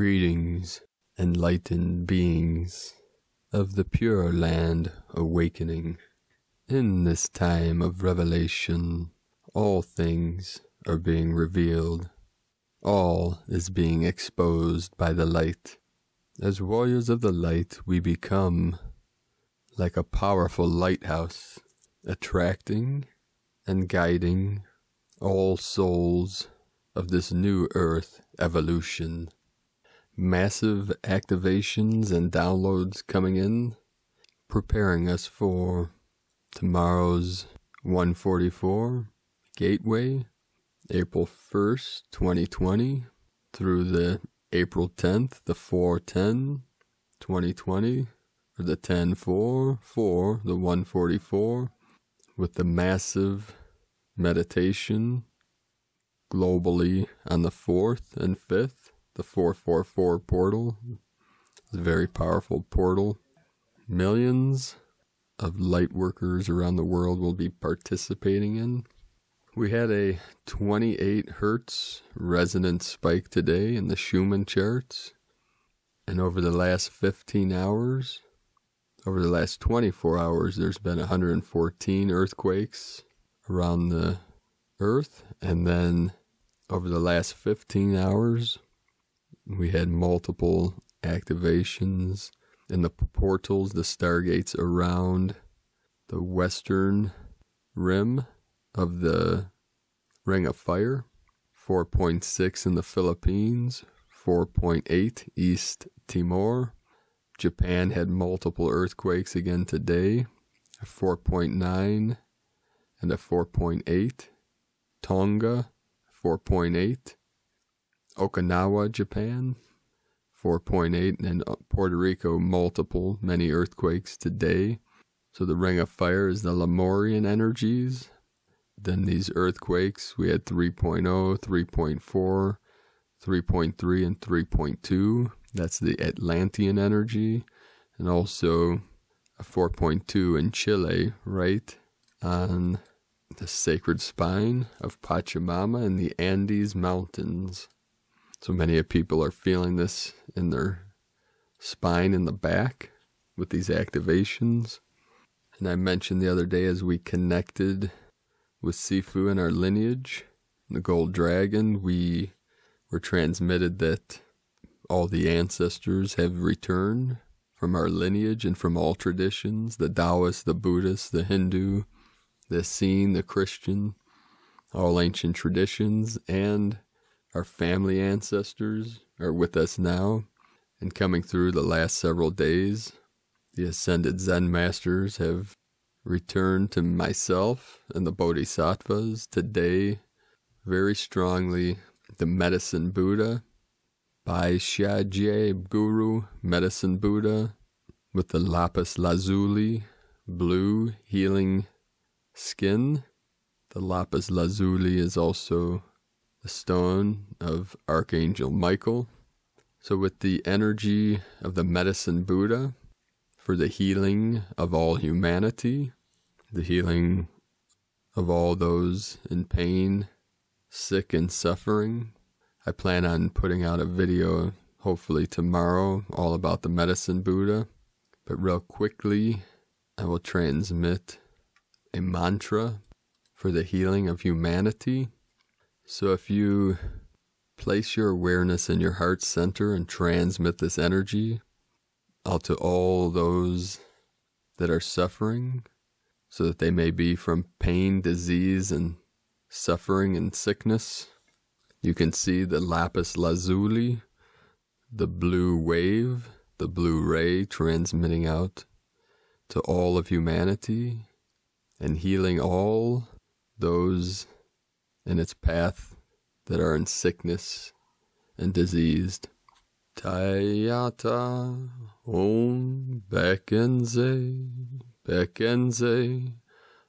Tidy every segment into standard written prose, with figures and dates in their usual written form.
Greetings, enlightened beings of the Pure Land awakening. In this time of revelation, all things are being revealed. All is being exposed by the light. As warriors of the light, we become like a powerful lighthouse, attracting and guiding all souls of this new earth evolution. Massive activations and downloads coming in, preparing us for tomorrow's 144 Gateway, April 1st, 2020, through the April 10th, the 4/10, 2020, or the 10/4, the 144, with the massive meditation globally on the 4th and 5th. The 444 portal is a very powerful portal. Millions of Lightworkers around the world will be participating in. We had a 28 hertz resonance spike today in the Schumann charts. And over the last 15 hours, over the last 24 hours, there's been 114 earthquakes around the Earth. And then over the last 15 hours, we had multiple activations in the portals, the stargates around the western rim of the Ring of Fire. 4.6 in the Philippines, 4.8 East Timor. Japan had multiple earthquakes again today, a 4.9 and a 4.8. Tonga, 4.8. Okinawa, Japan, 4.8, and Puerto Rico, many earthquakes today. So the Ring of Fire is the Lemurian energies. Then these earthquakes, we had 3.0, 3.4, 3.3, and 3.2. That's the Atlantean energy. And also a 4.2 in Chile, right on the sacred spine of Pachamama in the Andes Mountains. So many of people are feeling this in their spine in the back with these activations. And I mentioned the other day as we connected with Sifu in our lineage, the Gold Dragon, we were transmitted that all the ancestors have returned from our lineage and from all traditions, the Taoist, the Buddhist, the Hindu, the Essene, the Christian, all ancient traditions, and our family ancestors are with us now and coming through the last several days. The Ascended Zen Masters have returned to myself and the Bodhisattvas today very strongly. The Medicine Buddha, Bai Shiajie Guru, Medicine Buddha, with the Lapis Lazuli, blue healing skin. The Lapis Lazuli is also the stone of Archangel Michael. So with the energy of the Medicine Buddha for the healing of all humanity, the healing of all those in pain, sick and suffering, I plan on putting out a video hopefully tomorrow all about the Medicine Buddha. But real quickly, I will transmit a mantra for the healing of humanity. So if you place your awareness in your heart center and transmit this energy out to all those that are suffering, so that they may be from pain, disease, and suffering and sickness, you can see the Lapis Lazuli, the blue wave, the blue ray transmitting out to all of humanity and healing all those in its path that are in sickness and diseased. Tayata Om Bekenze Bekenze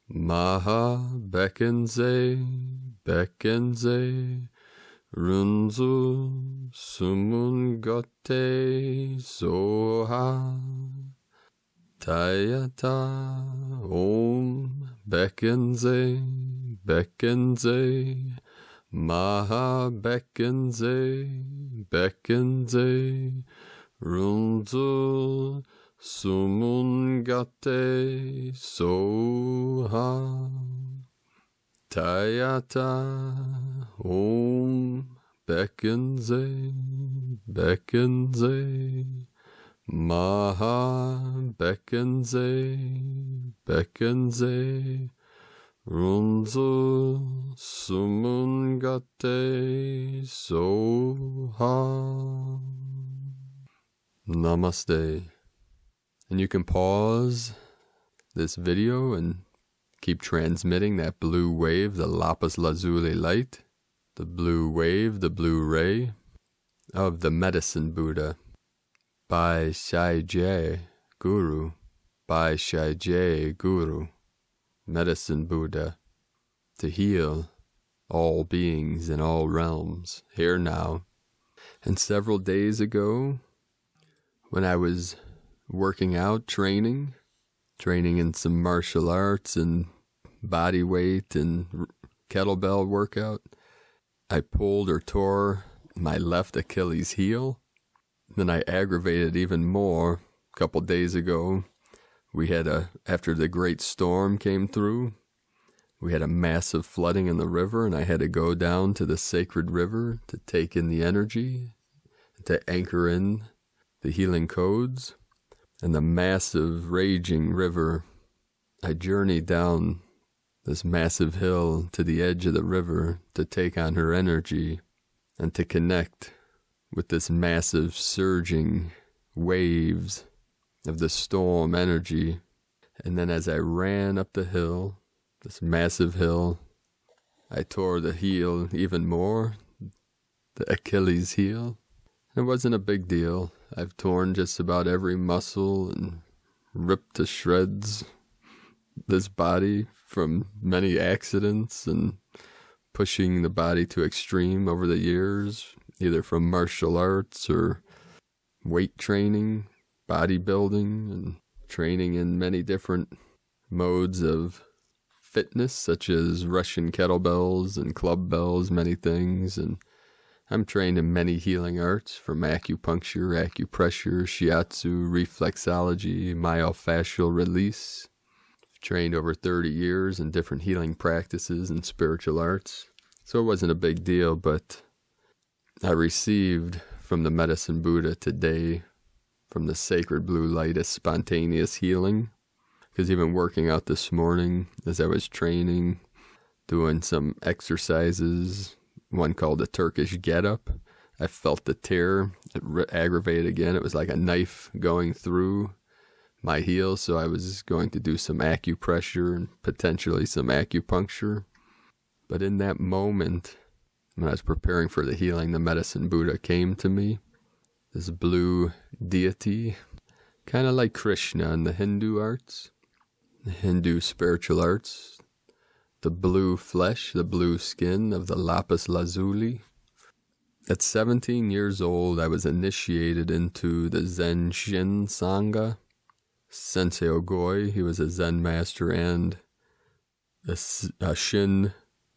Maha Bekenze Bekenze Runzu Sumun Gote Soha Tayata Om Bekenze Bekenze Maha Beckenze, Beckenze, Runzul, Sumungate, Soha, Tayata, Om, Beckenze, Beckenze, Maha Beckenze, Beckenze, Runzul Sumungate Soha. Namaste. And you can pause this video and keep transmitting that blue wave, the lapis lazuli light, the blue wave, the blue ray of the medicine Buddha. By Shaije Guru, by Shaije Guru, medicine Buddha, to heal all beings in all realms, here now. And several days ago, when I was working out, training in some martial arts and body weight and kettlebell workout, I pulled or tore my left Achilles heel. Then I aggravated even more. A couple days ago, we had after the great storm came through, we had a massive flooding in the river, and I had to go down to the sacred river to take in the energy, to anchor in the healing codes. And the massive raging river, I journeyed down this massive hill to the edge of the river to take on her energy and to connect with this massive surging waves of the storm energy. And then as I ran up the hill, this massive hill, I tore the heel even more, the Achilles heel. It wasn't a big deal. I've torn just about every muscle and ripped to shreds this body from many accidents and pushing the body to extreme over the years, either from martial arts or weight training, bodybuilding, and training in many different modes of fitness, such as Russian kettlebells and club bells, many things. And I'm trained in many healing arts, from acupuncture, acupressure, shiatsu, reflexology, myofascial release. I've trained over 30 years in different healing practices and spiritual arts. So it wasn't a big deal, but I received from the medicine Buddha today, from the sacred blue light, a spontaneous healing. Because even working out this morning, as I was training, doing some exercises, one called the Turkish get-up, I felt the tear. It aggravated again. It was like a knife going through my heel, so I was going to do some acupressure and potentially some acupuncture. But in that moment, when I was preparing for the healing, the medicine Buddha came to me. This blue deity, kind of like Krishna in the Hindu arts, the Hindu spiritual arts. The blue flesh, the blue skin of the lapis lazuli. At 17 years old, I was initiated into the Zen Shin Sangha. Sensei Ogoi, he was a Zen master and a Shin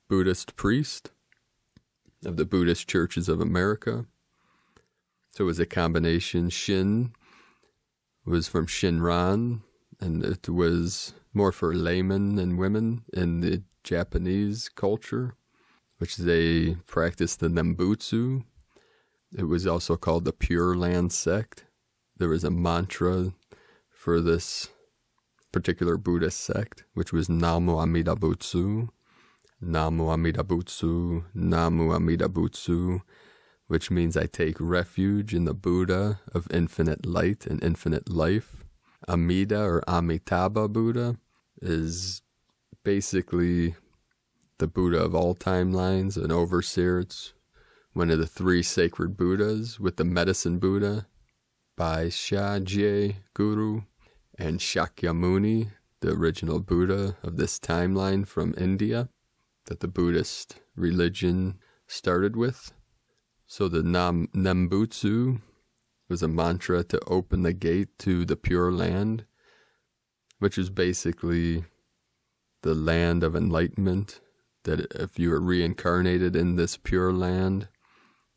Buddhist priest of the Buddhist Churches of America. So it was a combination. Shin was from Shinran, and it was more for laymen and women in the Japanese culture, which they practiced the Nembutsu. It was also called the Pure Land sect. There was a mantra for this particular Buddhist sect, which was Namu Amida Butsu, Namu Amida Butsu, Namu Amida Butsu, which means I take refuge in the Buddha of infinite light and infinite life. Amida or Amitabha Buddha is basically the Buddha of all timelines, an overseer. It's one of the three sacred Buddhas, with the medicine Buddha by Shaije Guru and Shakyamuni, the original Buddha of this timeline from India that the Buddhist religion started with. So the Nembutsu was a mantra to open the gate to the Pure Land, which is basically the land of enlightenment, that if you were reincarnated in this pure land,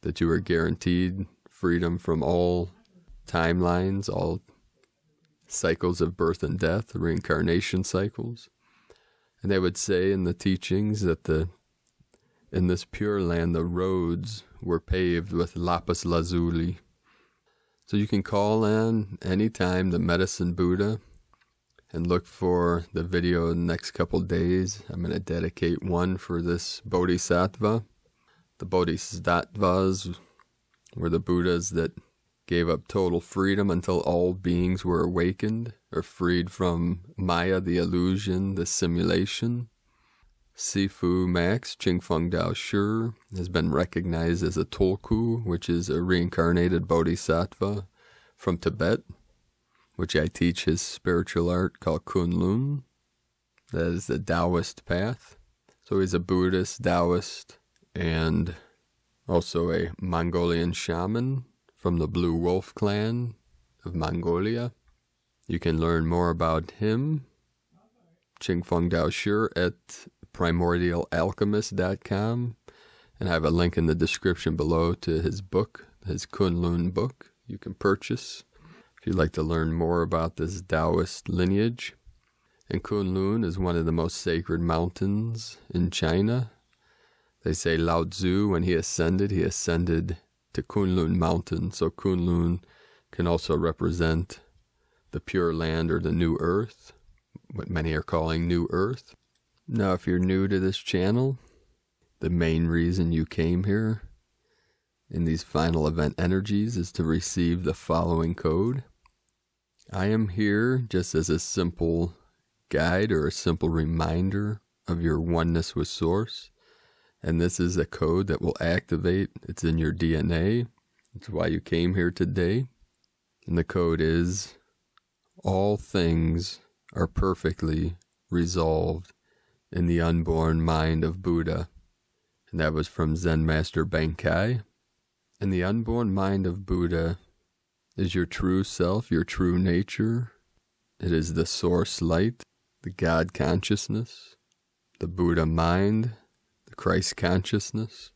that you were guaranteed freedom from all timelines, all cycles of birth and death, reincarnation cycles. And they would say in the teachings that in this pure land, the roads were paved with lapis lazuli. So you can call in anytime the Medicine Buddha and look for the video in the next couple days. I'm going to dedicate one for this Bodhisattva. The Bodhisattvas were the Buddhas that gave up total freedom until all beings were awakened or freed from Maya, the illusion, the simulation. Sifu Max Ching-Feng Dao Shi has been recognized as a Tulku, which is a reincarnated Bodhisattva from Tibet, which I teach his spiritual art called Kunlun. That is the Taoist path. So he's a Buddhist, Taoist, and also a Mongolian shaman from the Blue Wolf clan of Mongolia. You can learn more about him, Ching-Feng Dao Shi, at primordialalchemist.com, and I have a link in the description below to his book, his Kunlun book you can purchase if you'd like to learn more about this Taoist lineage. And Kunlun is one of the most sacred mountains in China. They say Lao Tzu, when he ascended to Kunlun mountain. So Kunlun can also represent the Pure Land or the New Earth, what many are calling New Earth. Now, if you're new to this channel, the main reason you came here in these final event energies is to receive the following code. I am here just as a simple guide or a simple reminder of your oneness with Source. And this is a code that will activate. It's in your DNA. It's why you came here today. And the code is, all things are perfectly resolved in the unborn mind of Buddha. And that was from Zen Master Benkai. And the unborn mind of Buddha is your true self, your true nature. It is the source light, the God consciousness, the Buddha mind, the Christ consciousness,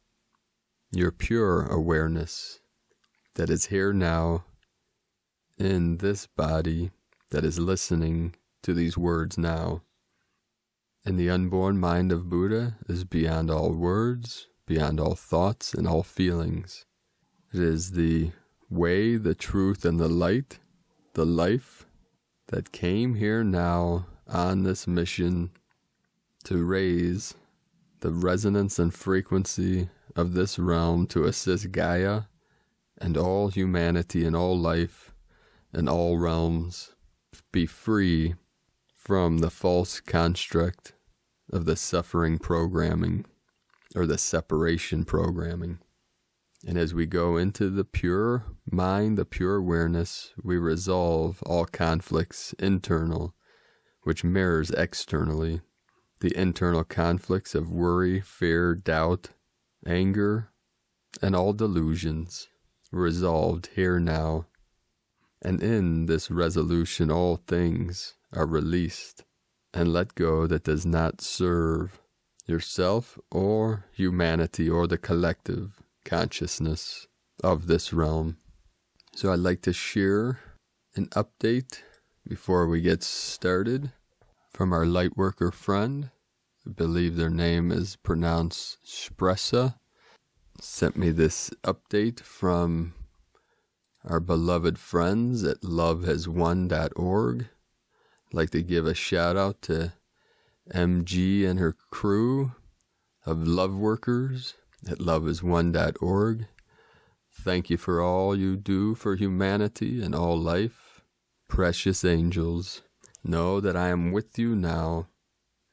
your pure awareness that is here now in this body that is listening to these words now. And the unborn mind of Buddha is beyond all words, beyond all thoughts and all feelings. It is the way, the truth, and the light, the life that came here now on this mission to raise the resonance and frequency of this realm to assist Gaia and all humanity and all life and all realms be free from the false construct of the suffering programming or the separation programming. And as we go into the pure mind, the pure awareness, we resolve all conflicts internal, which mirrors externally. The internal conflicts of worry, fear, doubt, anger, and all delusions resolved here now. And in this resolution, all things are released and let go that does not serve yourself or humanity or the collective consciousness of this realm. So I'd like to share an update before we get started from our Lightworker friend. I believe their name is pronounced Spressa. Sent me this update from our beloved friends at lovehaswon.org. I'd like to give a shout out to MG and her crew of love workers at lovehaswon.org. Thank you for all you do for humanity and all life. Precious angels, know that I am with you now,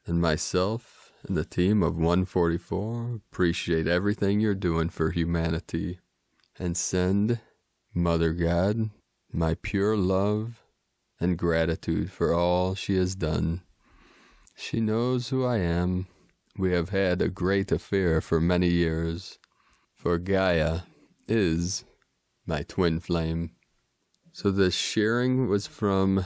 and myself and the team of 144 appreciate everything you're doing for humanity, and send Mother God my pure love and gratitude for all she has done. She knows who I am. We have had a great affair for many years, for Gaia is my twin flame. So this sharing was from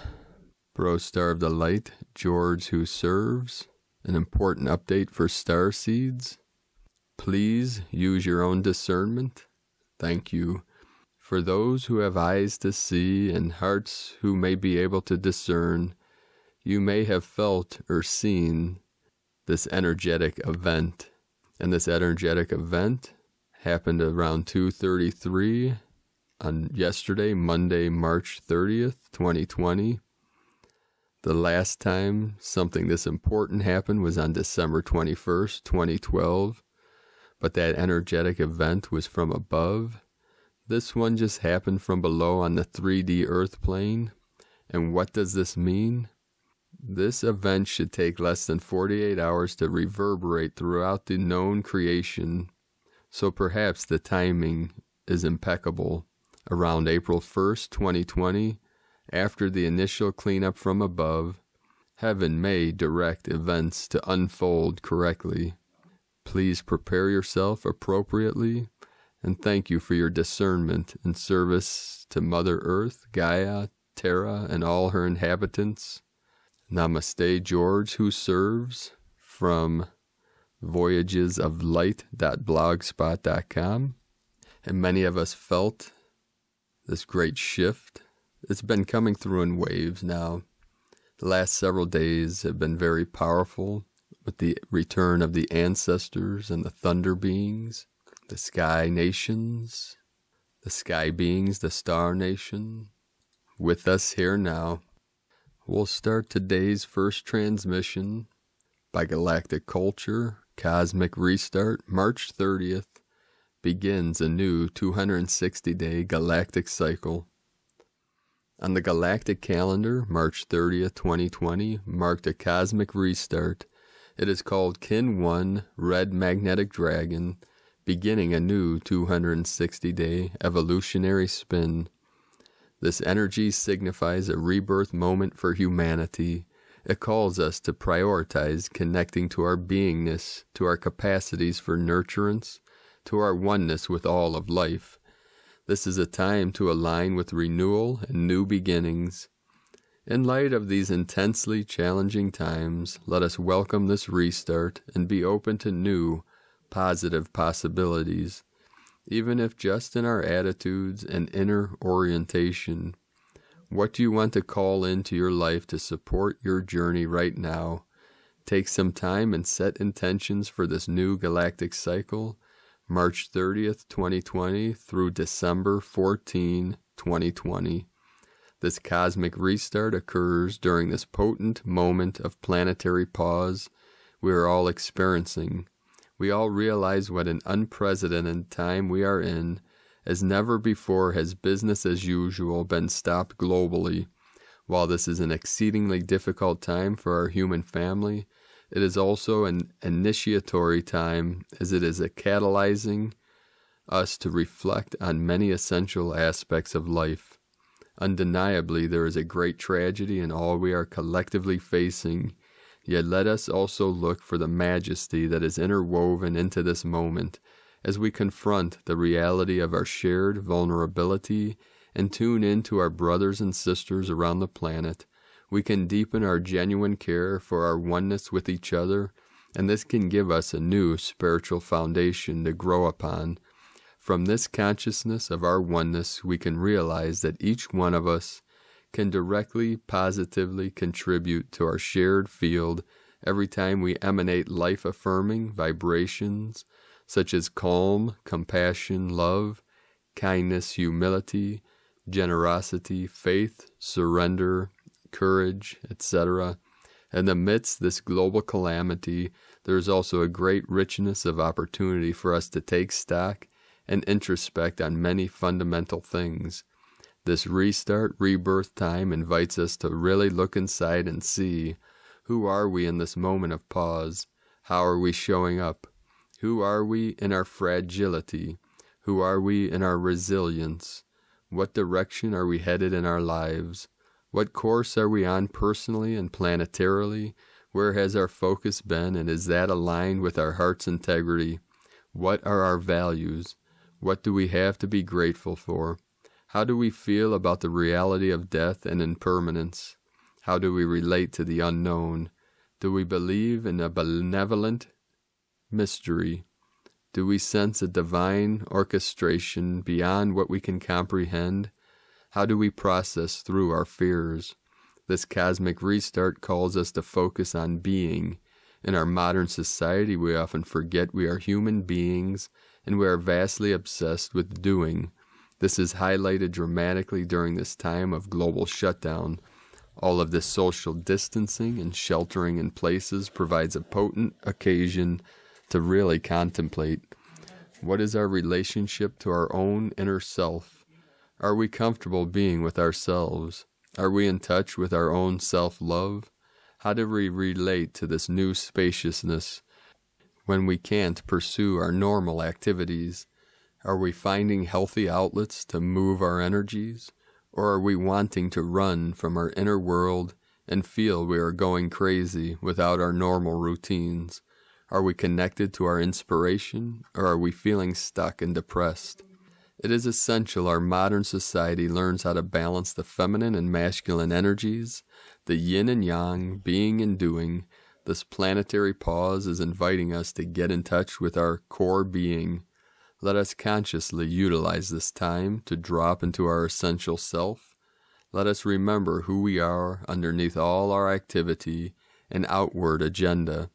Bro Star of the Light, George Who Serves. An important update for Starseeds. Please use your own discernment. Thank you. For those who have eyes to see and hearts who may be able to discern, you may have felt or seen this energetic event. And this energetic event happened around 2:33 on yesterday, Monday, March 30th, 2020. The last time something this important happened was on December 21st, 2012. But that energetic event was from above. This one just happened from below on the 3D Earth plane. And what does this mean? This event should take less than 48 hours to reverberate throughout the known creation. So perhaps the timing is impeccable. Around April 1st, 2020, after the initial cleanup from above, heaven may direct events to unfold correctly. Please prepare yourself appropriately, and thank you for your discernment and service to Mother Earth, Gaia, Terra, and all her inhabitants. Namaste, George, who serves, from voyagesoflight.blogspot.com. And many of us felt this great shift. It's been coming through in waves now. The last several days have been very powerful with the return of the ancestors and the thunder beings, the sky nations, the sky beings, the star nation, with us here now. We'll start today's first transmission by Galactic Culture. Cosmic Restart, March 30th, begins a new 260-day galactic cycle. On the galactic calendar, March 30th, 2020, marked a cosmic restart. It is called Kin 1 Red Magnetic Dragon, beginning a new 260-day evolutionary spin. This energy signifies a rebirth moment for humanity. It calls us to prioritize connecting to our beingness, to our capacities for nurturance, to our oneness with all of life. This is a time to align with renewal and new beginnings. In light of these intensely challenging times, let us welcome this restart and be open to new, positive possibilities, even if just in our attitudes and inner orientation. What do you want to call into your life to support your journey right now? Take some time and set intentions for this new galactic cycle, March 30th, 2020 through December 14, 2020. This cosmic restart occurs during this potent moment of planetary pause we are all experiencing. We all realize what an unprecedented time we are in, as never before has business as usual been stopped globally. While this is an exceedingly difficult time for our human family, it is also an initiatory time, as it is a catalyzing us to reflect on many essential aspects of life. Undeniably, there is a great tragedy in all we are collectively facing, yet let us also look for the majesty that is interwoven into this moment, as we confront the reality of our shared vulnerability and tune in to our brothers and sisters around the planet. We can deepen our genuine care for our oneness with each other, and this can give us a new spiritual foundation to grow upon. From this consciousness of our oneness, we can realize that each one of us can directly, positively contribute to our shared field every time we emanate life-affirming vibrations such as calm, compassion, love, kindness, humility, generosity, faith, surrender, courage, etc. And amidst this global calamity, there is also a great richness of opportunity for us to take stock and introspect on many fundamental things. This restart, rebirth time invites us to really look inside and see, who are we in this moment of pause? How are we showing up? Who are we in our fragility? Who are we in our resilience? What direction are we headed in our lives? What course are we on personally and planetarily? Where has our focus been, and is that aligned with our heart's integrity? What are our values? What do we have to be grateful for? How do we feel about the reality of death and impermanence? How do we relate to the unknown? Do we believe in a benevolent mystery? Do we sense a divine orchestration beyond what we can comprehend? How do we process through our fears? This cosmic restart calls us to focus on being. In our modern society, we often forget we are human beings, and we are vastly obsessed with doing. This is highlighted dramatically during this time of global shutdown. All of this social distancing and sheltering in places provides a potent occasion to really contemplate. What is our relationship to our own inner self? Are we comfortable being with ourselves? Are we in touch with our own self-love? How do we relate to this new spaciousness when we can't pursue our normal activities? Are we finding healthy outlets to move our energies? Or are we wanting to run from our inner world and feel we are going crazy without our normal routines? Are we connected to our inspiration, or are we feeling stuck and depressed? It is essential our modern society learns how to balance the feminine and masculine energies, the yin and yang, being and doing. This planetary pause is inviting us to get in touch with our core being. Let us consciously utilize this time to drop into our essential self. Let us remember who we are underneath all our activity and outward agenda.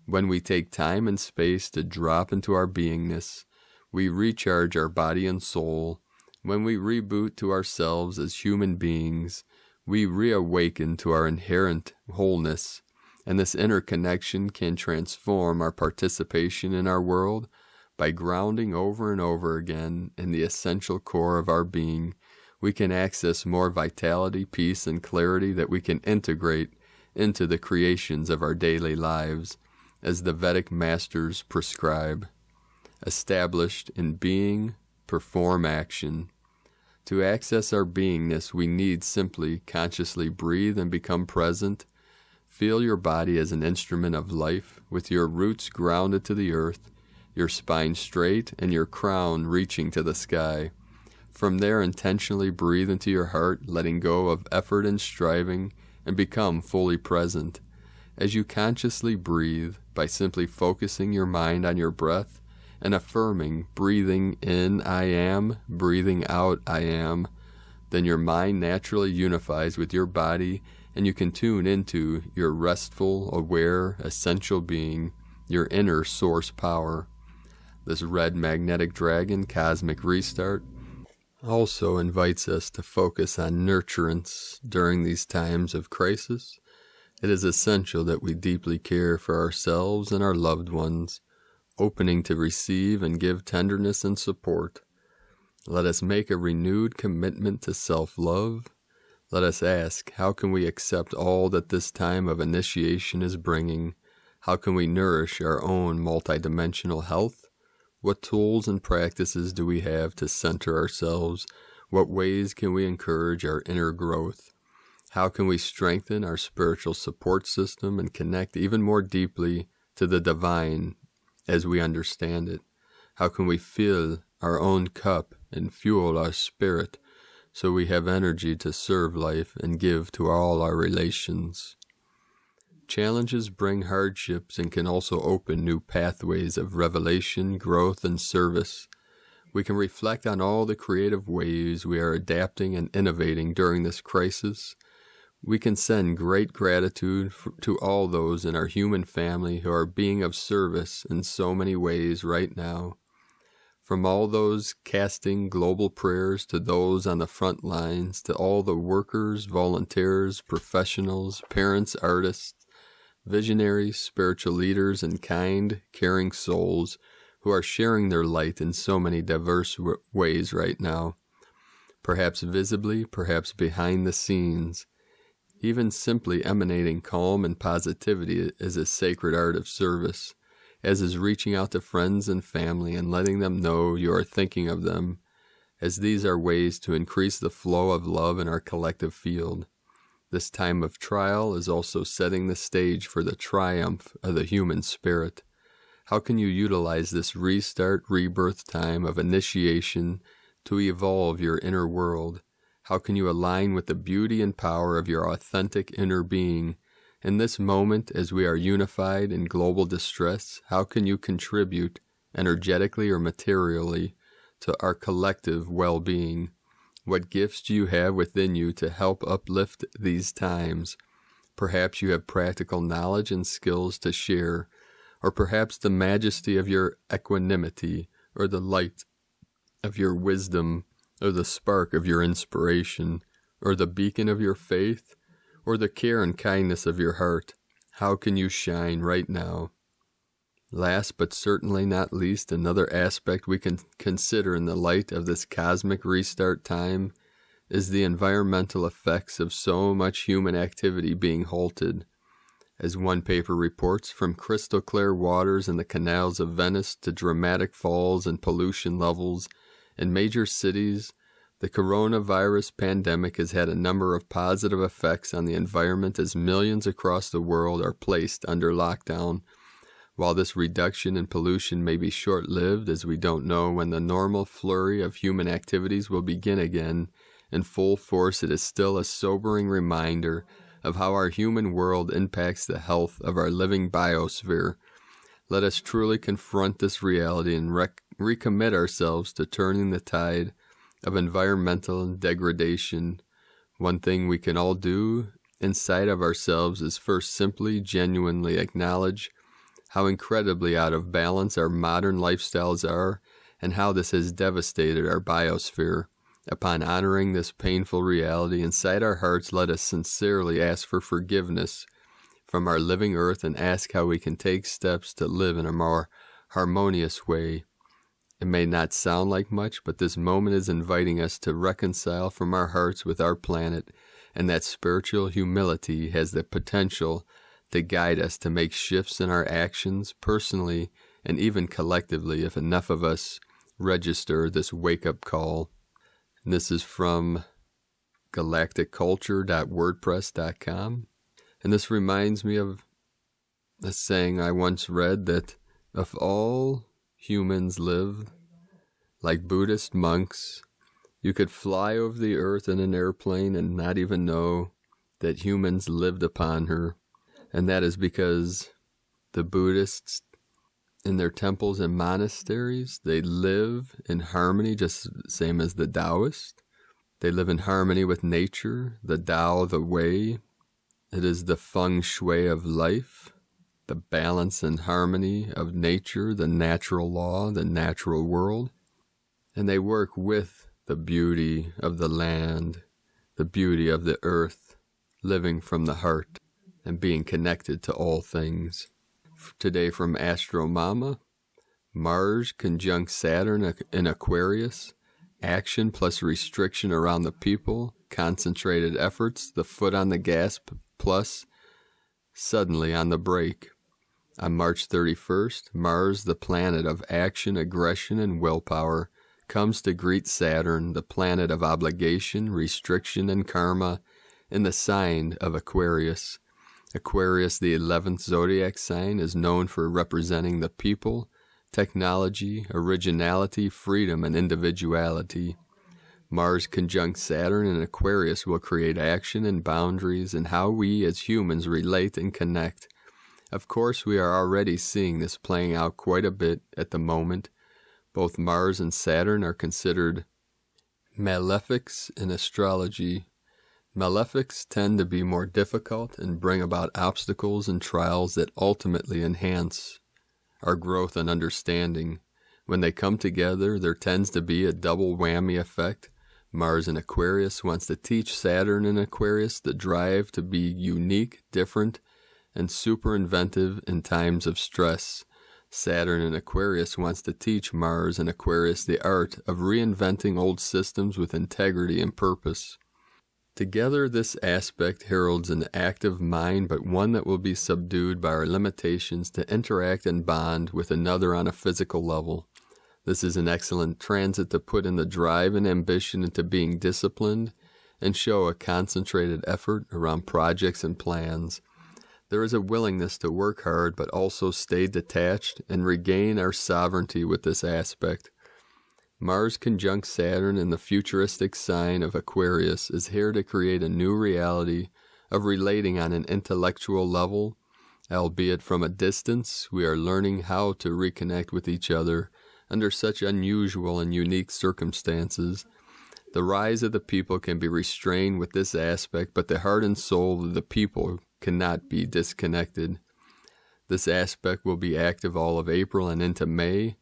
When we take time and space to drop into our beingness, we recharge our body and soul. When we reboot to ourselves as human beings, we reawaken to our inherent wholeness, and this interconnection can transform our participation in our world by grounding over and over again in the essential core of our being. We can access more vitality, peace, and clarity that we can integrate into the creations of our daily lives, as the Vedic masters prescribe. Established in being, perform action. To access our beingness, we need simply consciously breathe and become present. Feel your body as an instrument of life, with your roots grounded to the earth, your spine straight, and your crown reaching to the sky. From there, intentionally breathe into your heart, letting go of effort and striving, and become fully present. As you consciously breathe, by simply focusing your mind on your breath and affirming, breathing in, I am, breathing out, I am, then your mind naturally unifies with your body, and you can tune into your restful, aware, essential being, your inner source power. This red magnetic dragon cosmic restart also invites us to focus on nurturance during these times of crisis. It is essential that we deeply care for ourselves and our loved ones, opening to receive and give tenderness and support. Let us make a renewed commitment to self-love. Let us ask, how can we accept all that this time of initiation is bringing? How can we nourish our own multidimensional health? What tools and practices do we have to center ourselves? What ways can we encourage our inner growth? How can we strengthen our spiritual support system and connect even more deeply to the divine as we understand it? How can we fill our own cup and fuel our spirit so we have energy to serve life and give to all our relations? Challenges bring hardships and can also open new pathways of revelation, growth, and service. We can reflect on all the creative ways we are adapting and innovating during this crisis. We can send great gratitude to all those in our human family who are being of service in so many ways right now. From all those casting global prayers to those on the front lines, to all the workers, volunteers, professionals, parents, artists, visionaries, spiritual leaders, and kind, caring souls who are sharing their light in so many diverse ways right now. Perhaps visibly, perhaps behind the scenes. Even simply emanating calm and positivity is a sacred art of service, as is reaching out to friends and family and letting them know you are thinking of them, as these are ways to increase the flow of love in our collective field. This time of trial is also setting the stage for the triumph of the human spirit. How can you utilize this restart, rebirth time of initiation to evolve your inner world? How can you align with the beauty and power of your authentic inner being In this moment, as we are unified in global distress, how can you contribute, energetically or materially, to our collective well-being? What gifts do you have within you to help uplift these times? Perhaps you have practical knowledge and skills to share, or perhaps the majesty of your equanimity, or the light of your wisdom, or the spark of your inspiration, or the beacon of your faith, or the care and kindness of your heart. How can you shine right now? Last but certainly not least, another aspect we can consider in the light of this cosmic restart time is the environmental effects of so much human activity being halted. As one paper reports, from crystal clear waters in the canals of Venice to dramatic falls in pollution levels in major cities, the coronavirus pandemic has had a number of positive effects on the environment as millions across the world are placed under lockdown. While this reduction in pollution may be short-lived, as we don't know when the normal flurry of human activities will begin again in full force, it is still a sobering reminder of how our human world impacts the health of our living biosphere. Let us truly confront this reality and recommit ourselves to turning the tide of environmental degradation. One thing we can all do inside of ourselves is first simply, genuinely acknowledge how incredibly out of balance our modern lifestyles are and how this has devastated our biosphere. Upon honoring this painful reality inside our hearts, let us sincerely ask for forgiveness from our living earth and ask how we can take steps to live in a more harmonious way. It may not sound like much, but this moment is inviting us to reconcile from our hearts with our planet, and that spiritual humility has the potential to guide us to make shifts in our actions, personally and even collectively, if enough of us register this wake-up call. And this is from galacticculture.wordpress.com. And this reminds me of a saying I once read that if all humans lived like Buddhist monks, you could fly over the earth in an airplane and not even know that humans lived upon her. And that is because the Buddhists, in their temples and monasteries, they live in harmony, just the same as the Taoists. They live in harmony with nature, the Tao, the way. It is the feng shui of life, the balance and harmony of nature, the natural law, the natural world. And they work with the beauty of the land, the beauty of the earth, living from the heart and being connected to all things. Today from Astro Mama, Mars conjunct Saturn in Aquarius, action plus restriction around the people, concentrated efforts, the foot on the gas plus suddenly on the brake. On March 31st, Mars, the planet of action, aggression, and willpower, comes to greet Saturn, the planet of obligation, restriction, and karma, in the sign of Aquarius. Aquarius, the 11th zodiac sign, is known for representing the people, technology, originality, freedom, and individuality. Mars conjunct Saturn in Aquarius will create action and boundaries in how we as humans relate and connect. Of course, we are already seeing this playing out quite a bit at the moment. Both Mars and Saturn are considered malefics in astrology. Malefics tend to be more difficult and bring about obstacles and trials that ultimately enhance our growth and understanding. When they come together, there tends to be a double whammy effect. Mars in Aquarius wants to teach Saturn in Aquarius the drive to be unique, different, and super inventive in times of stress. Saturn in Aquarius wants to teach Mars in Aquarius the art of reinventing old systems with integrity and purpose. Together, this aspect heralds an active mind, but one that will be subdued by our limitations to interact and bond with another on a physical level. This is an excellent transit to put in the drive and ambition into being disciplined and show a concentrated effort around projects and plans. There is a willingness to work hard, but also stay detached and regain our sovereignty with this aspect. Mars conjunct Saturn in the futuristic sign of Aquarius is here to create a new reality of relating on an intellectual level, albeit from a distance. We are learning how to reconnect with each other under such unusual and unique circumstances. The rise of the people can be restrained with this aspect, but the heart and soul of the people cannot be disconnected. This aspect will be active all of April and into May.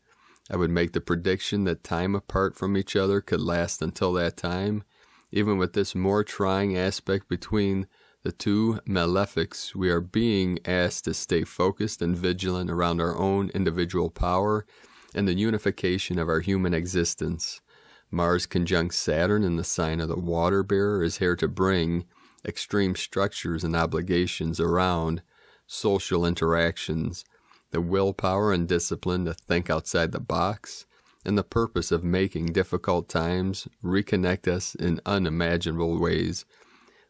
I would make the prediction that time apart from each other could last until that time. Even with this more trying aspect between the two malefics, we are being asked to stay focused and vigilant around our own individual power and the unification of our human existence. Mars conjunct Saturn in the sign of the water bearer is here to bring extreme structures and obligations around social interactions, the willpower and discipline to think outside the box, and the purpose of making difficult times reconnect us in unimaginable ways.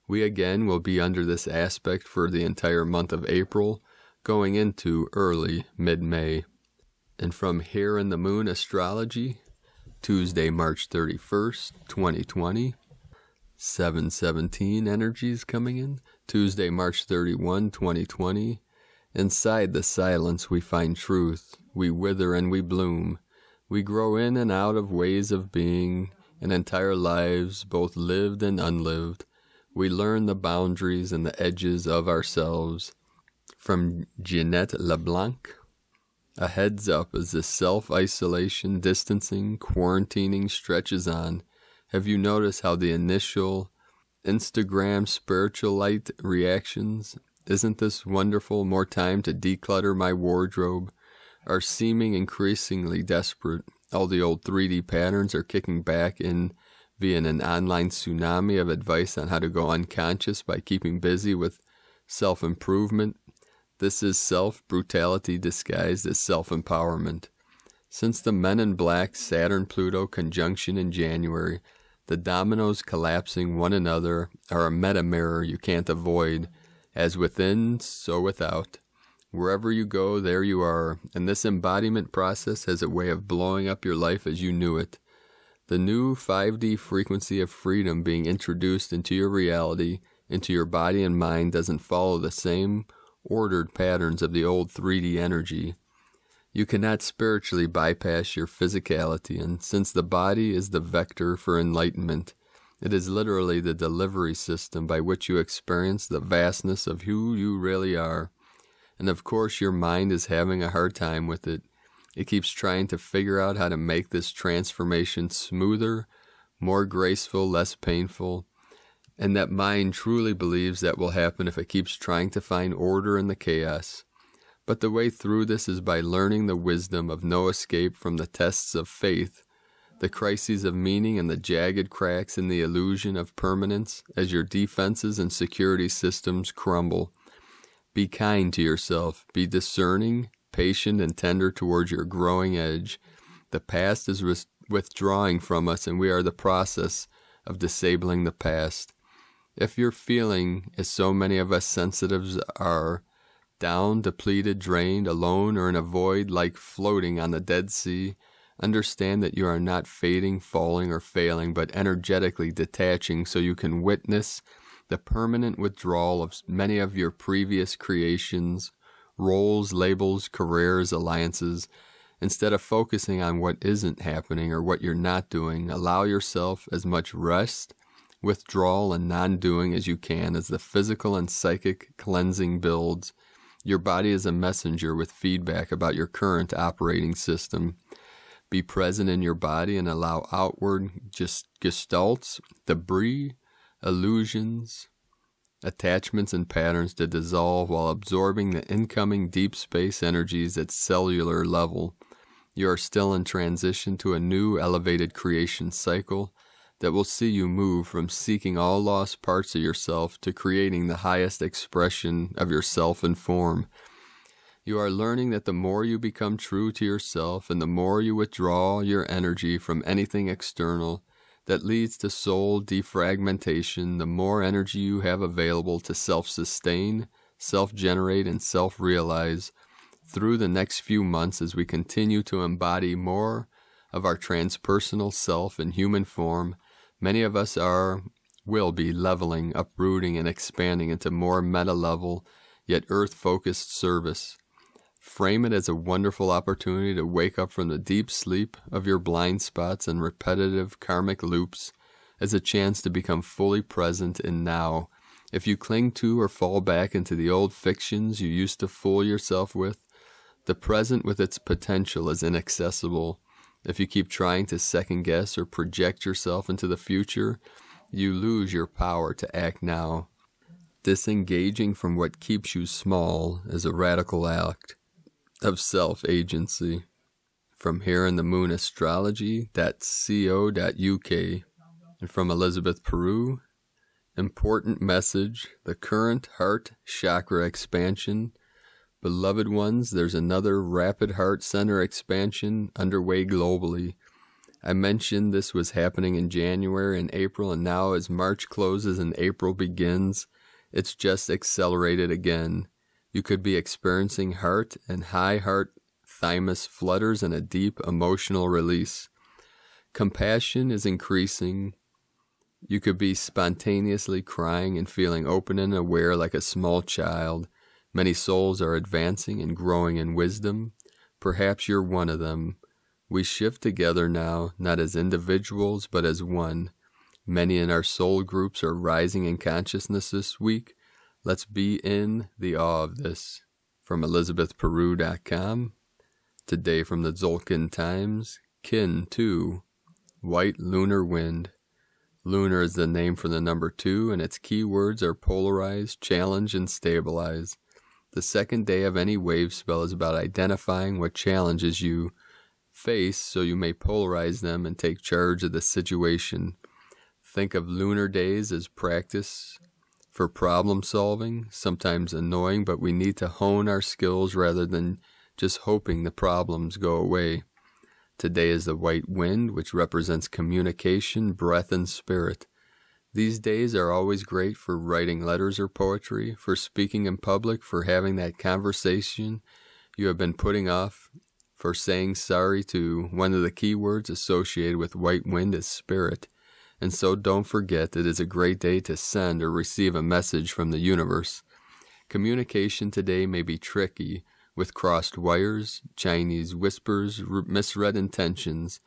We again will be under this aspect for the entire month of April, going into early mid-May. And from here in the moon astrology, Tuesday, March 31st, 2020, 7:17 energies coming in. Tuesday, March 31, 2020. Inside the silence we find truth. We wither and we bloom. We grow in and out of ways of being, and entire lives, both lived and unlived. We learn the boundaries and the edges of ourselves. From Jeanette LeBlanc. A heads up as the self-isolation, distancing, quarantining stretches on. Have you noticed how the initial Instagram spiritual light reactions, "Isn't this wonderful, more time to declutter my wardrobe," are seeming increasingly desperate? All the old 3D patterns are kicking back in via an online tsunami of advice on how to go unconscious by keeping busy with self-improvement. This is self-brutality disguised as self-empowerment. Since the Men in Black Saturn-Pluto conjunction in January, the dominoes collapsing one another are a meta-mirror you can't avoid. As within, so without. Wherever you go, there you are, and this embodiment process has a way of blowing up your life as you knew it. The new 5D frequency of freedom being introduced into your reality, into your body and mind, doesn't follow the same ordered patterns of the old 3D energy. You cannot spiritually bypass your physicality, and since the body is the vector for enlightenment, it is literally the delivery system by which you experience the vastness of who you really are. And of course your mind is having a hard time with it. It keeps trying to figure out how to make this transformation smoother, more graceful, less painful. And that mind truly believes that will happen if it keeps trying to find order in the chaos. But the way through this is by learning the wisdom of no escape from the tests of faith, the crises of meaning and the jagged cracks in the illusion of permanence as your defenses and security systems crumble. Be kind to yourself. Be discerning, patient, and tender towards your growing edge. The past is withdrawing from us, and we are the process of disabling the past. If you're feeling, as so many of us sensitives are, down, depleted, drained, alone, or in a void like floating on the Dead Sea, understand that you are not fading, falling, or failing, but energetically detaching so you can witness the permanent withdrawal of many of your previous creations, roles, labels, careers, alliances. Instead of focusing on what isn't happening or what you're not doing, allow yourself as much rest, withdrawal, and non-doing as you can as the physical and psychic cleansing builds. Your body is a messenger with feedback about your current operating system. Be present in your body and allow outward gestalts, debris, illusions, attachments, and patterns to dissolve while absorbing the incoming deep space energies at cellular level. You are still in transition to a new elevated creation cycle that will see you move from seeking all lost parts of yourself to creating the highest expression of yourself in form. You are learning that the more you become true to yourself and the more you withdraw your energy from anything external that leads to soul defragmentation, the more energy you have available to self-sustain, self-generate, and self-realize. Through the next few months, as we continue to embody more of our transpersonal self in human form, many of us are will be leveling, uprooting, and expanding into more meta-level, yet earth-focused service. Frame it as a wonderful opportunity to wake up from the deep sleep of your blind spots and repetitive karmic loops, as a chance to become fully present in now. If you cling to or fall back into the old fictions you used to fool yourself with, the present with its potential is inaccessible. If you keep trying to second-guess or project yourself into the future, you lose your power to act now. Disengaging from what keeps you small is a radical act of self-agency. From here in the moon astrology.co.uk, and from Elizabeth Peru, important message, the current heart chakra expansion. Beloved ones, there's another rapid heart center expansion underway globally. I mentioned this was happening in January and April, and now as March closes and April begins, it's just accelerated again. You could be experiencing heart and high heart thymus flutters and a deep emotional release. Compassion is increasing. You could be spontaneously crying and feeling open and aware like a small child. Many souls are advancing and growing in wisdom. Perhaps you're one of them. We shift together now, not as individuals, but as one. Many in our soul groups are rising in consciousness this week. Let's be in the awe of this. From ElizabethPeru.com. Today from the Tzolk'in Times. Kin 2. White lunar wind. Lunar is the name for the number 2, and its keywords are polarize, challenge, and stabilize. The second day of any wave spell is about identifying what challenges you face so you may polarize them and take charge of the situation. Think of lunar days as practice for problem solving, sometimes annoying, but we need to hone our skills rather than just hoping the problems go away. Today is the white wind, which represents communication, breath, and spirit. These days are always great for writing letters or poetry, for speaking in public, for having that conversation you have been putting off, for saying sorry to. One of the key words associated with white wind is spirit. And so don't forget that it is a great day to send or receive a message from the universe. Communication today may be tricky, with crossed wires, Chinese whispers, misread intentions.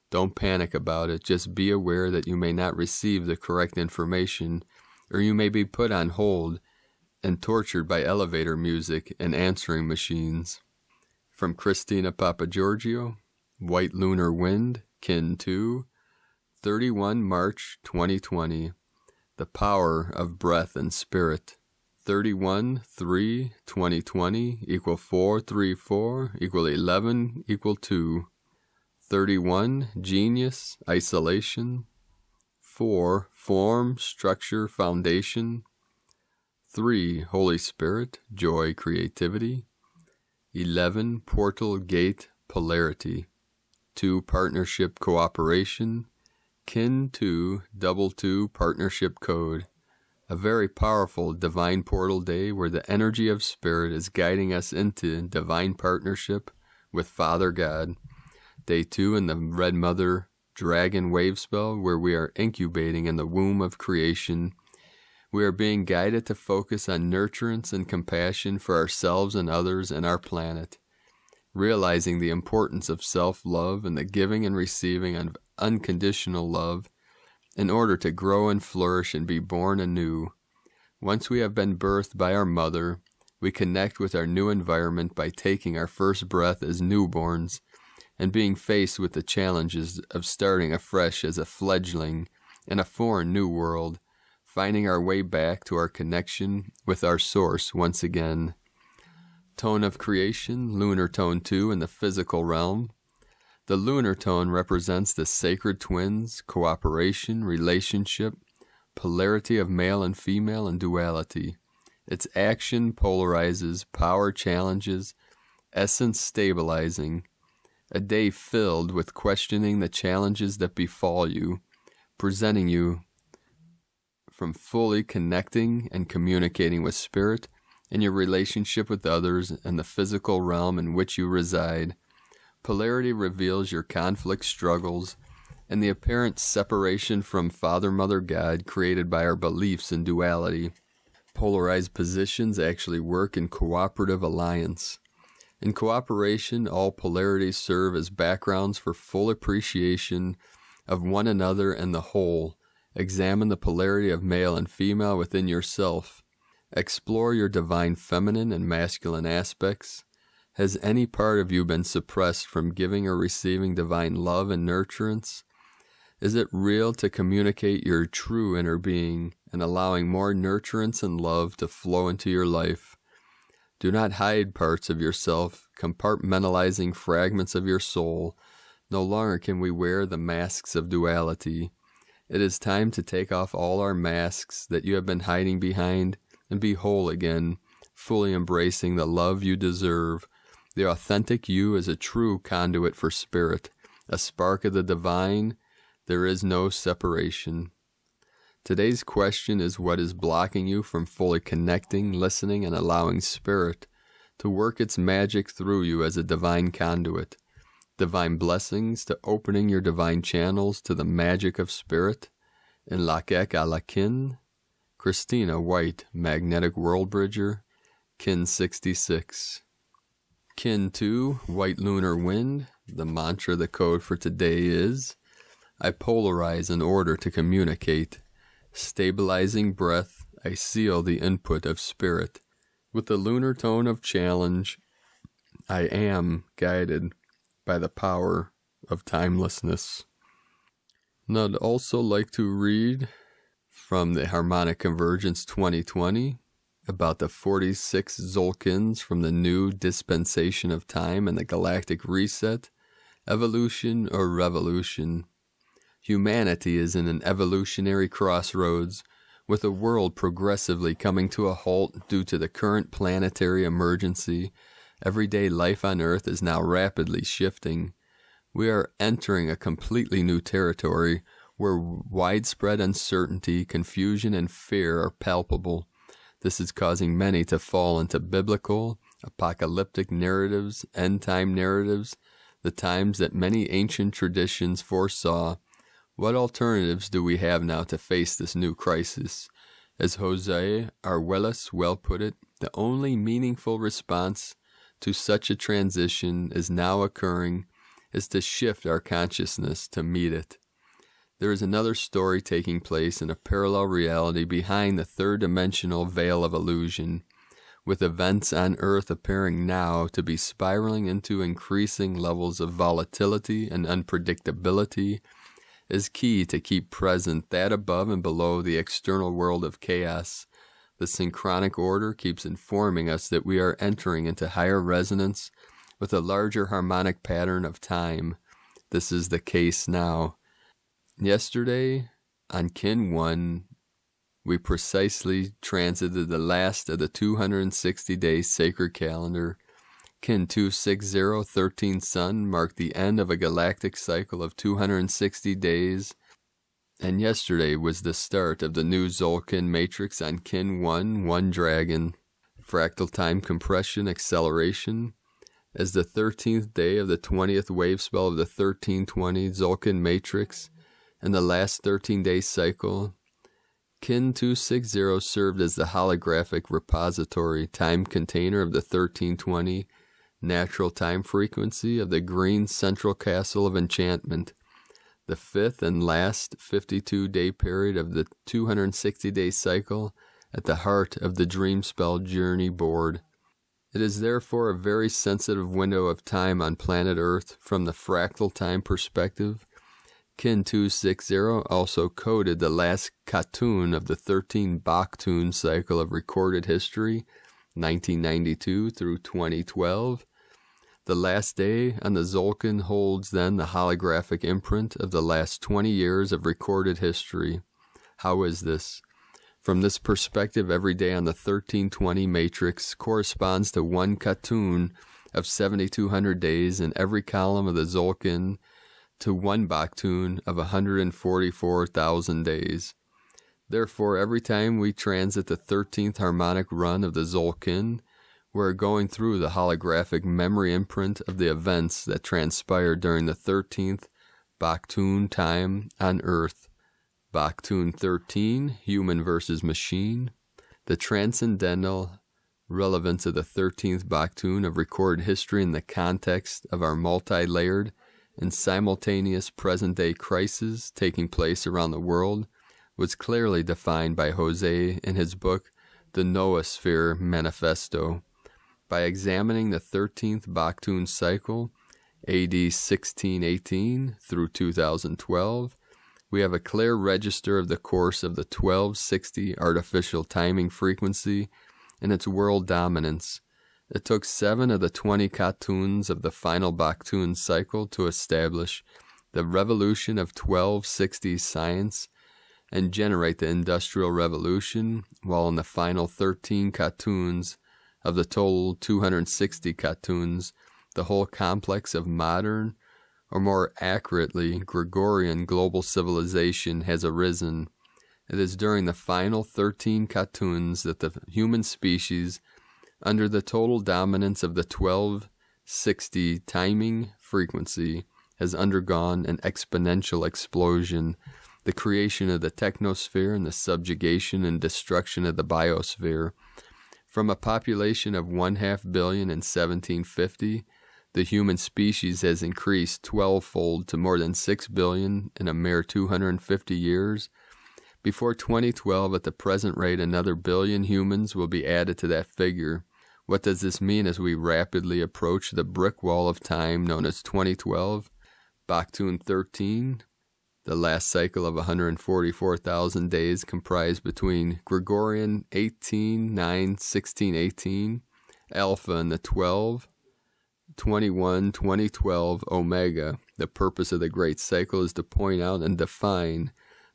Don't panic about it. Just be aware that you may not receive the correct information, or you may be put on hold and tortured by elevator music and answering machines. From Christina Papagiorgio, White Lunar Wind, Kin 2, 31 March 2020. The Power of Breath and Spirit. 31-3-2020 equal 434 equal 11 equal 2. 31 Genius, Isolation. 4 Form, Structure, Foundation. 3 Holy Spirit, Joy, Creativity. 11 Portal, Gate, Polarity. 2 Partnership, Cooperation. Kin 2 2 Partnership Code. A very powerful divine portal day where the energy of spirit is guiding us into divine partnership with Father God. Day 2 in the Red Mother Dragon Wave Spell, where we are incubating in the womb of creation. We are being guided to focus on nurturance and compassion for ourselves and others and our planet, realizing the importance of self-love and the giving and receiving of unconditional love in order to grow and flourish and be born anew. Once we have been birthed by our mother, we connect with our new environment by taking our first breath as newborns and being faced with the challenges of starting afresh as a fledgling in a foreign new world, finding our way back to our connection with our source once again. Tone of creation, lunar tone 2 in the physical realm. The lunar tone represents the sacred twins, cooperation, relationship, polarity of male and female, and duality. Its action polarizes, power challenges, essence stabilizing. A day filled with questioning the challenges that befall you, presenting you from fully connecting and communicating with spirit in your relationship with others and the physical realm in which you reside. Polarity reveals your conflict struggles, and the apparent separation from Father, Mother, God created by our beliefs in duality. Polarized positions actually work in cooperative alliance. In cooperation, all polarities serve as backgrounds for full appreciation of one another and the whole. Examine the polarity of male and female within yourself. Explore your divine feminine and masculine aspects. Has any part of you been suppressed from giving or receiving divine love and nurturance? Is it real to communicate your true inner being and allowing more nurturance and love to flow into your life? Do not hide parts of yourself, compartmentalizing fragments of your soul. No longer can we wear the masks of duality. It is time to take off all our masks that you have been hiding behind and be whole again, fully embracing the love you deserve. The authentic you is a true conduit for spirit, a spark of the divine. There is no separation. Today's question is, what is blocking you from fully connecting, listening, and allowing spirit to work its magic through you as a divine conduit? Divine blessings to opening your divine channels to the magic of spirit. In Icke a la kin. Christina White, Magnetic World Bridger, Kin 66. Kin 2, White Lunar Wind. The mantra, the code for today is, I polarize in order to communicate. Stabilizing breath, I seal the input of spirit. With the lunar tone of challenge, I am guided by the power of timelessness. And I'd also like to read from the Harmonic Convergence 2020 about the 46 Zolkins from the new dispensation of time and the galactic reset, evolution or revolution. Humanity is in an evolutionary crossroads, with the world progressively coming to a halt due to the current planetary emergency. Everyday life on Earth is now rapidly shifting. We are entering a completely new territory where widespread uncertainty, confusion, and fear are palpable. This is causing many to fall into biblical, apocalyptic narratives, end-time narratives, the times that many ancient traditions foresaw. What alternatives do we have now to face this new crisis? As Jose Arguelles well put it, the only meaningful response to such a transition is now occurring is to shift our consciousness to meet it. There is another story taking place in a parallel reality behind the third-dimensional veil of illusion, with events on Earth appearing now to be spiraling into increasing levels of volatility and unpredictability. Is key to keep present that above and below the external world of chaos. The synchronic order keeps informing us that we are entering into higher resonance with a larger harmonic pattern of time. This is the case now. Yesterday, on Kin 1, we precisely transited the last of the 260-day sacred calendar. Kin 260, 13 Sun, marked the end of a galactic cycle of 260 days, and yesterday was the start of the new Zolkin matrix on Kin 1, 1 Dragon. Fractal time compression acceleration. As the 13th day of the 20th wave spell of the 1320 Zolkin matrix, and the last 13-day cycle, Kin 260 served as the holographic repository time container of the 1320 natural time frequency of the green central castle of enchantment, the fifth and last 52-day period of the 260-day cycle at the heart of the dream spell journey board. It is therefore a very sensitive window of time on planet Earth from the fractal time perspective. Kin 260 also coded the last Katun of the 13 Baktun cycle of recorded history, 1992 through 2012. The last day on the Zolkin holds then the holographic imprint of the last 20 years of recorded history. How is this? From this perspective, every day on the 1320 matrix corresponds to one Katun of 7,200 days, and every column of the Zolkin to one Baktun of 144,000 days. Therefore, every time we transit the 13th harmonic run of the Zolkin, we're going through the holographic memory imprint of the events that transpired during the 13th Baktun time on Earth. Baktun 13, human versus machine. The transcendental relevance of the 13th Baktun of recorded history in the context of our multi-layered and simultaneous present-day crises taking place around the world was clearly defined by Jose in his book, The Noosphere Manifesto. By examining the 13th Baktun cycle, AD 1618 through 2012, we have a clear register of the course of the 1260 artificial timing frequency and its world dominance. It took 7 of the 20 Katuns of the final Baktun cycle to establish the revolution of 1260 science and generate the Industrial Revolution, while in the final 13 Katuns of the total 260 Katuns, the whole complex of modern, or more accurately, Gregorian global civilization has arisen. It is during the final 13 Katuns that the human species, under the total dominance of the 1260 timing frequency, has undergone an exponential explosion, the creation of the technosphere and the subjugation and destruction of the biosphere. From a population of 1/2 billion in 1750, the human species has increased 12-fold to more than 6 billion in a mere 250 years. Before 2012, at the present rate, another billion humans will be added to that figure. What does this mean as we rapidly approach the brick wall of time known as 2012? Baktun 13, the last cycle of 144,000 days comprised between Gregorian 18-9-1618, Alpha and the 12-21-2012 Omega. The purpose of the great cycle is to point out and define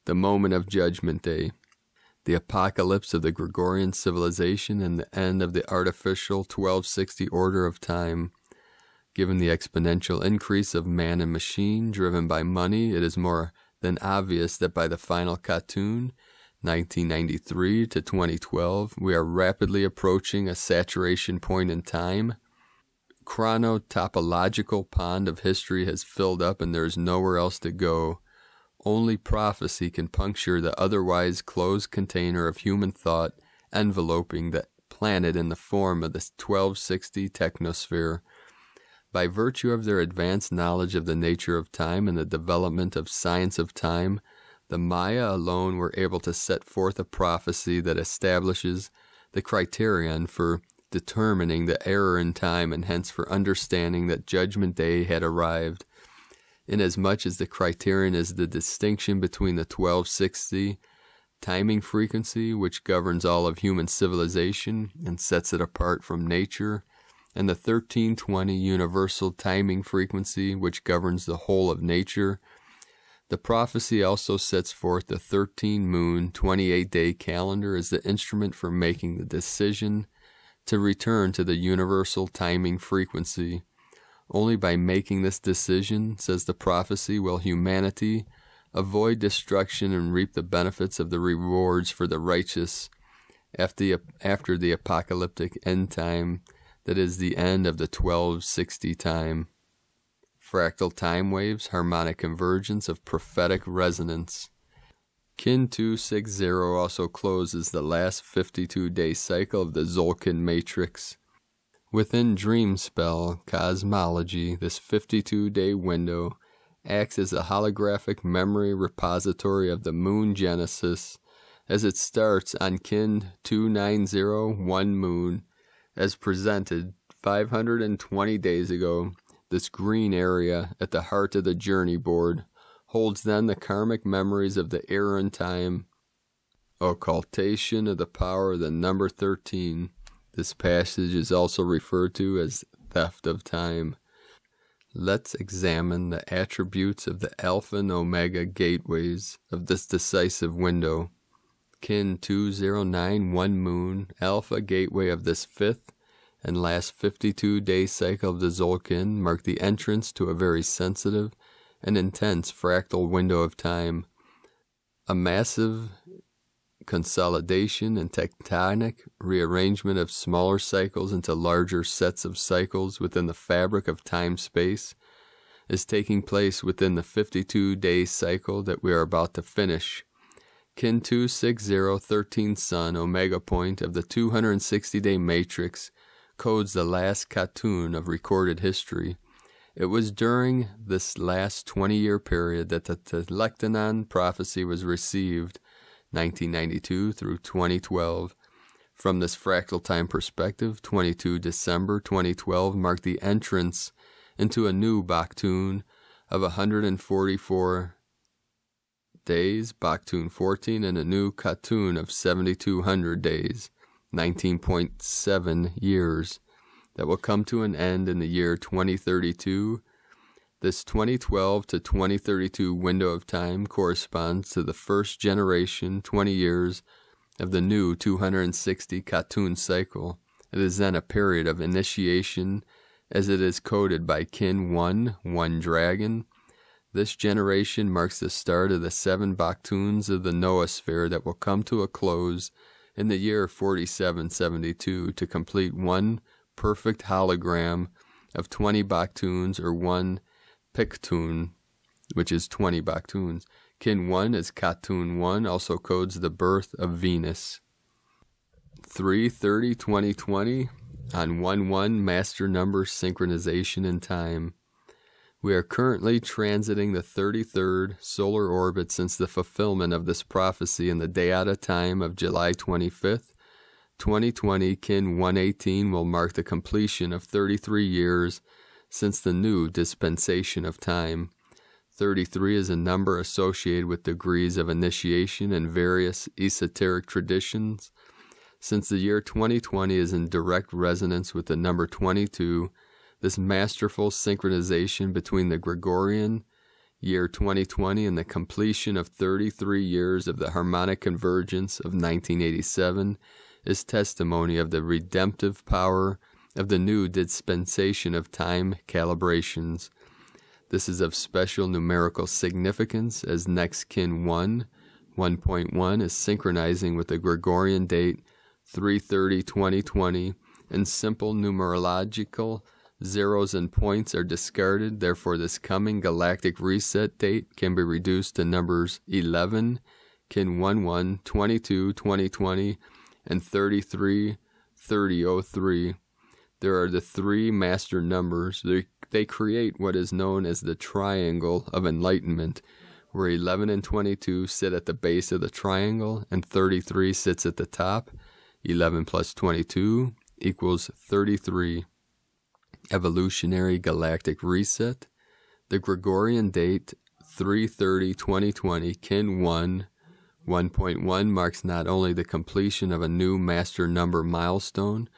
the moment of Judgment Day, the apocalypse of the Gregorian civilization, and the end of the artificial 1260 order of time. Given the exponential increase of man and machine driven by money, it is more than obvious that by the final Katun, 1993 to 2012, we are rapidly approaching a saturation point in time. Chronotopological pond of history has filled up and there is nowhere else to go. Only prophecy can puncture the otherwise closed container of human thought enveloping the planet in the form of the 1260 technosphere. By virtue of their advanced knowledge of the nature of time and the development of science of time, the Maya alone were able to set forth a prophecy that establishes the criterion for determining the error in time and hence for understanding that Judgment Day had arrived. Inasmuch as the criterion is the distinction between the 1260 timing frequency, which governs all of human civilization and sets it apart from nature, and the 1320 universal timing frequency, which governs the whole of nature, the prophecy also sets forth the 13-moon, 28-day calendar as the instrument for making the decision to return to the universal timing frequency. Only by making this decision, says the prophecy, will humanity avoid destruction and reap the benefits of the rewards for the righteous after the apocalyptic end time, that is the end of the 1260 time. Fractal time waves, harmonic convergence of prophetic resonance. Kin 260 also closes the last 52-day cycle of the Zolkin matrix. Within dream spell cosmology, this 52-day window acts as a holographic memory repository of the moon genesis as it starts on Kin 2901 moon, as presented 520 days ago. This green area at the heart of the journey board holds then the karmic memories of the error in time, occultation of the power of the number 13. This passage is also referred to as theft of time. Let's examine the attributes of the Alpha and Omega gateways of this decisive window. Kin 2091 moon, Alpha gateway of this fifth and last 52-day cycle of the Zolkin, mark the entrance to a very sensitive and intense fractal window of time. A massive consolidation and tectonic rearrangement of smaller cycles into larger sets of cycles within the fabric of time-space. is taking place within the 52-day cycle that we are about to finish. Kin 26013 Sun Omega point of the 260-day matrix codes the last Khatun of recorded history. It was during this last 20-year period that the Telektanon prophecy was received, 1992 through 2012. From this fractal time perspective, 22 December 2012 marked the entrance into a new Baktun of 144 days, Baktun 14, and a new Khatun of 7,200 days, 19.7 years, that will come to an end in the year 2032. This 2012 to 2032 window of time corresponds to the first generation, 20 years, of the new 260 Khatun cycle. It is then a period of initiation, as it is coded by Kin 1, 1 Dragon. This generation marks the start of the 7 Baktuns of the noosphere that will come to a close in the year 4772 to complete one perfect hologram of 20 Baktuns, or one Piktun, which is 20 Baktuns. Kin 1 is Khatun 1, also codes the birth of Venus. 3/30/2020 on 1/1 master number synchronization in time. We are currently transiting the 33rd solar orbit since the fulfillment of this prophecy in the Dayata time of July 25th. 2020 Kin 118 will mark the completion of 33 years since the new dispensation of time. 33 is a number associated with degrees of initiation in various esoteric traditions. Since the year 2020 is in direct resonance with the number 22, this masterful synchronization between the Gregorian year 2020 and the completion of 33 years of the harmonic convergence of 1987 is testimony of the redemptive power of the new dispensation of time calibrations. This is of special numerical significance, as next Kin 1, 1.1 is synchronizing with the Gregorian date 3/30/2020, and simple numerological zeros and points are discarded. Therefore, this coming galactic reset date can be reduced to numbers 11, Kin 11, 22, 2020, and 33, 3003. There are the three master numbers. They create what is known as the triangle of enlightenment, where 11 and 22 sit at the base of the triangle, and 33 sits at the top. 11 plus 22 equals 33. Evolutionary galactic reset. The Gregorian date 3/30/2020, Kin 1, 1.1 marks not only the completion of a new master number milestone,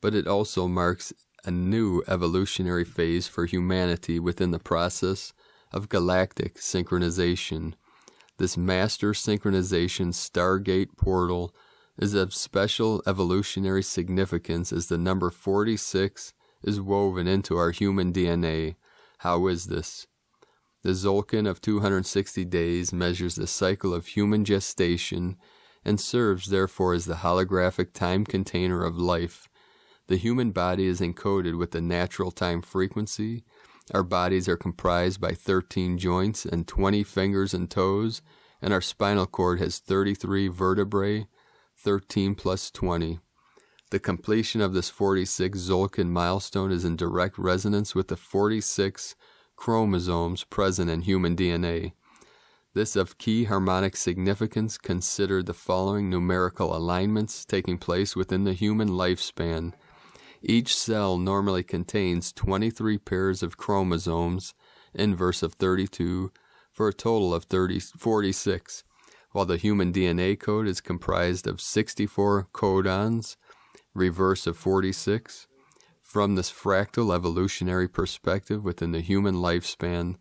but it also marks a new evolutionary phase for humanity within the process of galactic synchronization. This master synchronization Stargate portal is of special evolutionary significance, as the number 46 is woven into our human DNA. How is this? The Zolkin of 260 days measures the cycle of human gestation and serves therefore as the holographic time container of life. The human body is encoded with the natural time frequency. Our bodies are comprised by 13 joints and 20 fingers and toes, and our spinal cord has 33 vertebrae, 13 plus 20. The completion of this 46 Zolkin milestone is in direct resonance with the 46 chromosomes present in human DNA. This of key harmonic significance, consider the following numerical alignments taking place within the human lifespan. Each cell normally contains 23 pairs of chromosomes, inverse of 32, for a total of 46, while the human DNA code is comprised of 64 codons, reverse of 46. From this fractal evolutionary perspective within the human lifespan,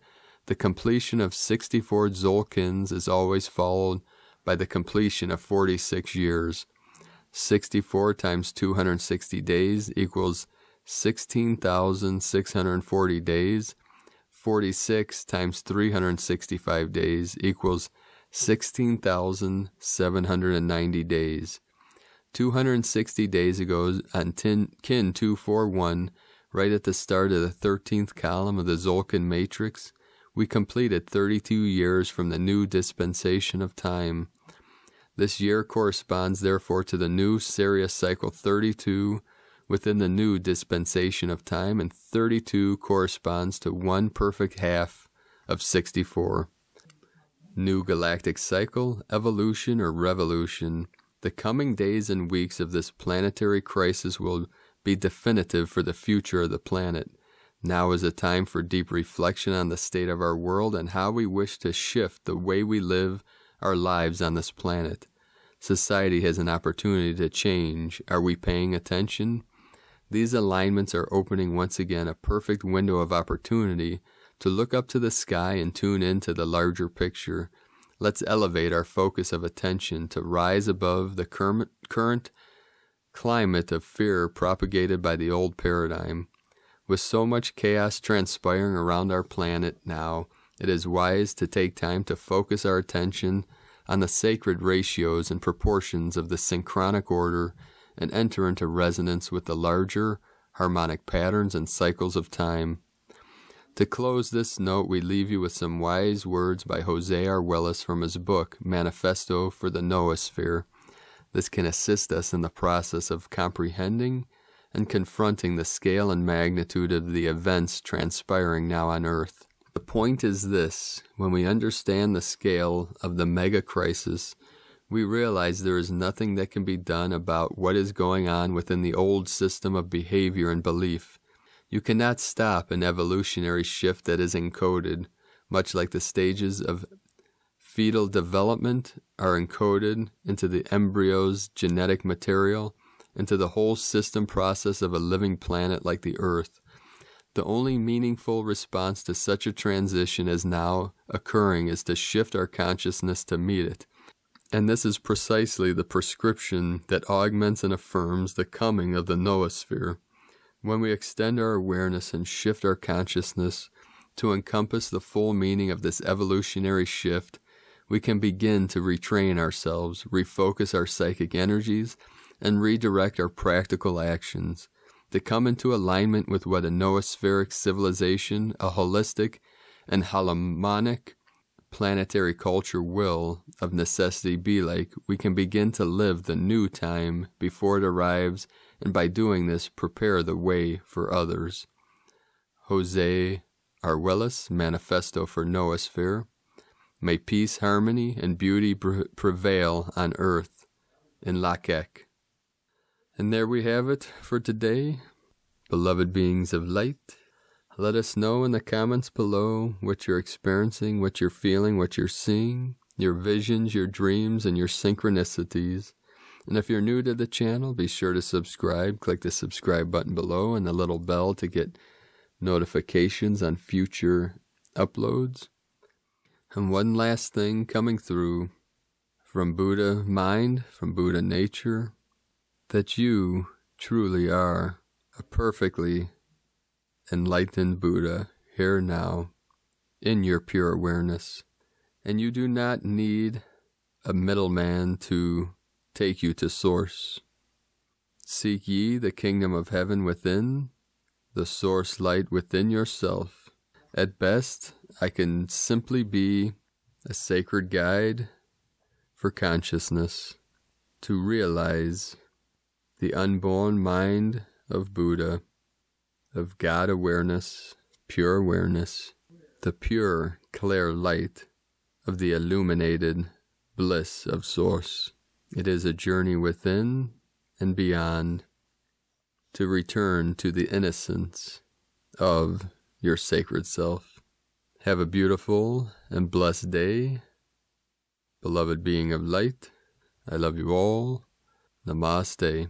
the completion of 64 Zolkins is always followed by the completion of 46 years. 64 times 260 days equals 16,640 days. 46 times 365 days equals 16,790 days. 260 days ago on Kin 241 Right at the start of the 13th column of the Zolkin matrix, we completed 32 years from the new dispensation of time. This year corresponds therefore to the new Sirius cycle 32 within the new dispensation of time, and 32 corresponds to one perfect half of 64. New galactic cycle, evolution or revolution. The coming days and weeks of this planetary crisis will be definitive for the future of the planet. Now is a time for deep reflection on the state of our world and how we wish to shift the way we live our lives on this planet. Society has an opportunity to change. Are we paying attention? These alignments are opening once again a perfect window of opportunity to look up to the sky and tune into the larger picture. Let's elevate our focus of attention to rise above the current climate of fear propagated by the old paradigm. With so much chaos transpiring around our planet now, it is wise to take time to focus our attention on the sacred ratios and proportions of the synchronic order and enter into resonance with the larger harmonic patterns and cycles of time. To close this note, we leave you with some wise words by Jose R. Wells from his book, Manifesto for the Noosphere. This can assist us in the process of comprehending and confronting the scale and magnitude of the events transpiring now on Earth. The point is this: when we understand the scale of the mega crisis, we realize there is nothing that can be done about what is going on within the old system of behavior and belief. You cannot stop an evolutionary shift that is encoded, much like the stages of fetal development are encoded into the embryo's genetic material, into the whole system process of a living planet like the Earth. The only meaningful response to such a transition as now occurring is to shift our consciousness to meet it. And this is precisely the prescription that augments and affirms the coming of the noosphere. When we extend our awareness and shift our consciousness to encompass the full meaning of this evolutionary shift, we can begin to retrain ourselves, refocus our psychic energies, and redirect our practical actions, to come into alignment with what a noospheric civilization, a holistic and holomonic planetary culture will, of necessity, be like. We can begin to live the new time before it arrives, and by doing this, prepare the way for others. Jose R. Wells, Manifesto for Noosphere. May peace, harmony, and beauty prevail on earth in Icke. And there we have it for today. Beloved beings of light, let us know in the comments below what you're experiencing, what you're feeling, what you're seeing, your visions, your dreams, and your synchronicities. And if you're new to the channel, be sure to subscribe. Click the subscribe button below and the little bell to get notifications on future uploads. And one last thing coming through from Buddha mind, from Buddha nature, that you truly are a perfectly enlightened Buddha here now in your pure awareness. And you do not need a middleman to take you to source. Seek ye the kingdom of heaven within, the source light within yourself. At best, I can simply be a sacred guide for consciousness to realize the unborn mind of Buddha, of God awareness, pure awareness, the pure, clear light of the illuminated bliss of Source. It is a journey within and beyond to return to the innocence of your sacred self. Have a beautiful and blessed day, beloved being of light. I love you all. Namaste.